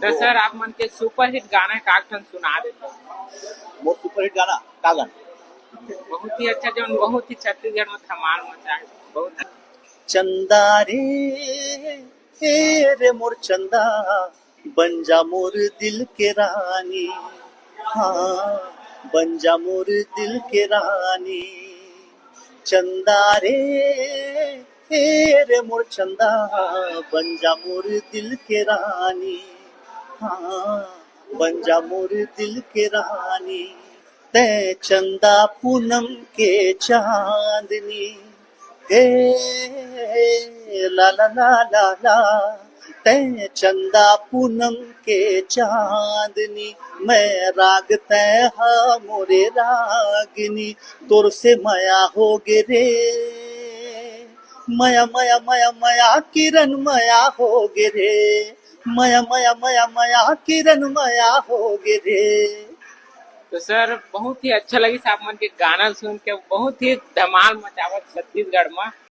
तो सर आप मन के सुपरहिट गाना का ठन सुना देते मोर सुपरहिट गाना का गाना बहुत ही अच्छा जो बहुत ही छत्तीसगढ़ में धमाल मचा है बहुत चंदा रे रे मोर चंदा बन जा मोर दिल के रानी। हाँ बन जा मोर दिल के रानी। चंदा रे रे मोर चंदा बन जा मोर दिल के रानी। हाँ बन जा मोर दिल के रानी। तै चंदा पूनम के चांदनी हे ला ला ला ला ला। तै चंदा पूनम के चांदनी मैं राग तै हा मोरे रागिनी। तोर से माया हो गे रे माया माया माया माया किरण माया हो गे रे माया माया माया माया किरण माया हो गे रे। तो सर बहुत ही अच्छा लगी आप मन के गाना सुन के बहुत ही धमाल मचावत छत्तीसगढ़ में।